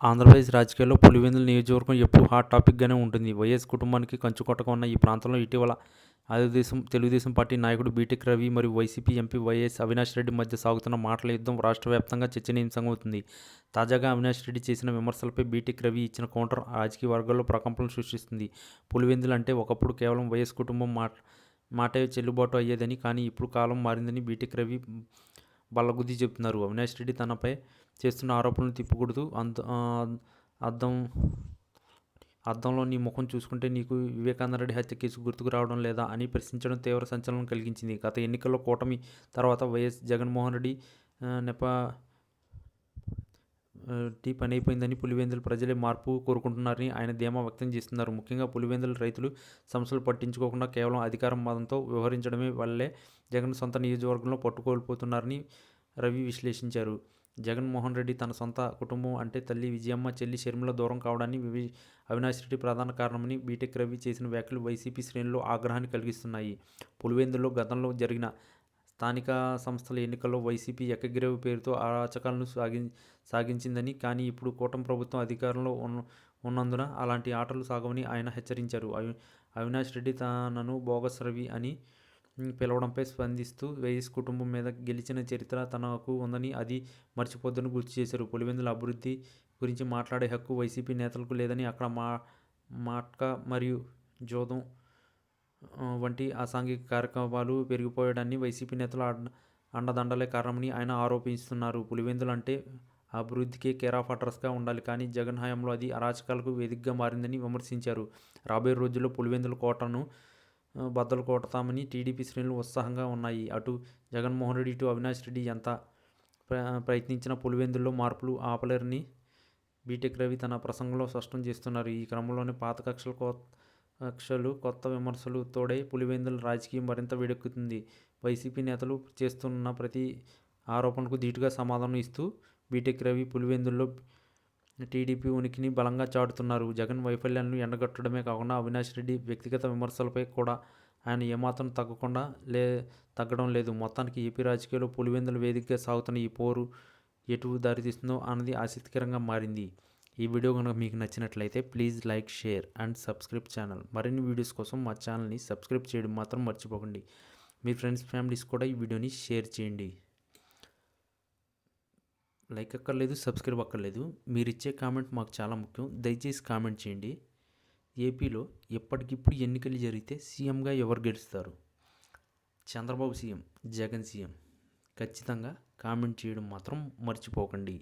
ఆంధ్రప్రదేశ్ రాజకీయాల్లో పులివెందుల నియోజకవర్గం ఎప్పుడూ హాట్ టాపిక్గానే ఉంటుంది. వైఎస్ కుటుంబానికి కంచుకోటగా ఉన్న ఈ ప్రాంతంలో ఇటీవల తెలుగుదేశం పార్టీ నాయకుడు బీటెక్ రవి మరియు YCP MP YS Avinash Reddy మధ్య సాగుతున్న మాటల యుద్ధం రాష్ట్ర వ్యాప్తంగా చర్చనీయాంశమవుతుంది. తాజాగా అవినాష్ రెడ్డి చేసిన విమర్శలపై బీటెక్ రవి ఇచ్చిన కౌంటర్ రాజకీయ వర్గాల్లో ప్రకంపనలు సృష్టిస్తుంది. పులివెందులు అంటే ఒకప్పుడు కేవలం వైఎస్ కుటుంబం మాటే చెల్లుబాటు అయ్యేదని, కానీ ఇప్పుడు కాలం మారిందని బీటెక్ రవి బల్లగుద్ది చెబుతున్నారు. అవినాష్ రెడ్డి తనపై చేస్తున్న ఆరోపణలు తిప్పికొడుతూ అద్దం అద్దంలో నీ ముఖం చూసుకుంటే నీకు వివేకానందరెడ్డి హత్య కేసు గుర్తుకు రావడం లేదా అని ప్రశ్నించడం తీవ్ర సంచలనం కలిగించింది. గత ఎన్నికల్లో కూటమి తర్వాత వైఎస్ జగన్మోహన్ రెడ్డి పని అయిపోయిందని పులివెందుల ప్రజలే మార్పు కోరుకుంటున్నారని ఆయన ధీమా వ్యక్తం చేస్తున్నారు. ముఖ్యంగా పులివెందుల రైతులు సమస్యలు పట్టించుకోకుండా కేవలం అధికారం మదంతో వ్యవహరించడమే వల్లే జగన్ సొంత నియోజకవర్గంలో పట్టుకోల్పోతున్నారని రవి విశ్లేషించారు. జగన్మోహన్ రెడ్డి తన సొంత కుటుంబం అంటే తల్లి విజయమ్మ, చెల్లి షర్మిల దూరం కావడానికి అవినాష్ రెడ్డి ప్రధాన కారణమని బీటెక్ రవి చేసిన వ్యాఖ్యలు వైసీపీ శ్రేణుల్లో ఆగ్రహాన్ని కలిగిస్తున్నాయి. పులివెందుల్లో గతంలో జరిగిన స్థానిక సంస్థల ఎన్నికల్లో వైసీపీ ఏకగ్రీవ పేరుతో అరాచకాలను సాగించిందని, కానీ ఇప్పుడు కూటమి ప్రభుత్వం అధికారంలో ఉన్నందున అలాంటి ఆటలు సాగవని ఆయన హెచ్చరించారు. అవినాష్ రెడ్డి తనను బోగస్ రవి అని పిలవడంపై స్పందిస్తూ వైఎస్ కుటుంబం మీద గెలిచిన చరిత్ర తనకు ఉందని, అది మర్చిపోద్దని గుర్తు చేశారు. పులివెందుల అభివృద్ధి గురించి మాట్లాడే హక్కు వైసీపీ నేతలకు లేదని, అక్కడ మట్కా మరియు జోదం వంటి అసాంఘిక కార్యక్రమాలు పెరిగిపోయడాన్ని వైసీపీ నేతలు అండదండలే కారణమని ఆయన ఆరోపిస్తున్నారు. పులివెందులు అంటే అభివృద్ధికి కేర్ ఆఫ్ అడ్రస్గా ఉండాలి, కానీ జగన్ హయాంలో అది అరాచకాలకు వేదికగా మారిందని విమర్శించారు. రాబోయే రోజుల్లో పులివెందుల కోటను బద్దలు కొడతామని టీడీపీ శ్రేణులు ఉత్సాహంగా ఉన్నాయి. అటు జగన్మోహన్ రెడ్డి, ఇటు అవినాష్ రెడ్డి ఎంత ప్రయత్నించినా పులివెందుల్లో మార్పులు ఆపలేరని బీటెక్ రవి తన ప్రసంగంలో స్పష్టం చేస్తున్నారు. ఈ క్రమంలోనే పాత కక్షలు కొత్త విమర్శలు తోడై పులివెందుల రాజకీయం మరింత వేడెక్కుతుంది. వైసీపీ నేతలు చేస్తున్న ప్రతి ఆరోపణకు ధీటుగా సమాధానం ఇస్తూ బీటెక్ రవి పులివెందుల్లో టీడీపీ ఉనికిని బలంగా చాటుతున్నారు. జగన్ వైఫల్యాలను ఎండగట్టడమే కాకుండా అవినాష్ రెడ్డి వ్యక్తిగత విమర్శలపై కూడా ఆయన ఏమాత్రం తగ్గడం లేదు. మొత్తానికి ఏపీ రాజకీయాల్లో పులివెందుల వేదికగా సాగుతున్న ఈ పోరు ఎటు దారితీస్తుందో అన్నది ఆసక్తికరంగా మారింది. ఈ వీడియో కనుక మీకు నచ్చినట్లయితే please like, share and subscribe channel. మరిన్ని వీడియోస్ కోసం మా ఛానల్ని సబ్స్క్రైబ్ చేయడం మాత్రం మర్చిపోకండి. మీ ఫ్రెండ్స్, ఫ్యామిలీస్ కూడా ఈ వీడియోని షేర్ చేయండి. లైక్ అక్కర్లేదు, సబ్స్క్రైబ్ అక్కర్లేదు, మీరు ఇచ్చే కామెంట్ మాకు చాలా ముఖ్యం. దయచేసి కామెంట్ చేయండి. ఏపీలో ఎప్పటికిప్పుడు ఎన్నికలు జరిగితే సీఎంగా ఎవరు గెలుస్తారు? Chandrababu CM, Jagan CM? ఖచ్చితంగా కామెంట్ చేయడం మాత్రం మర్చిపోకండి.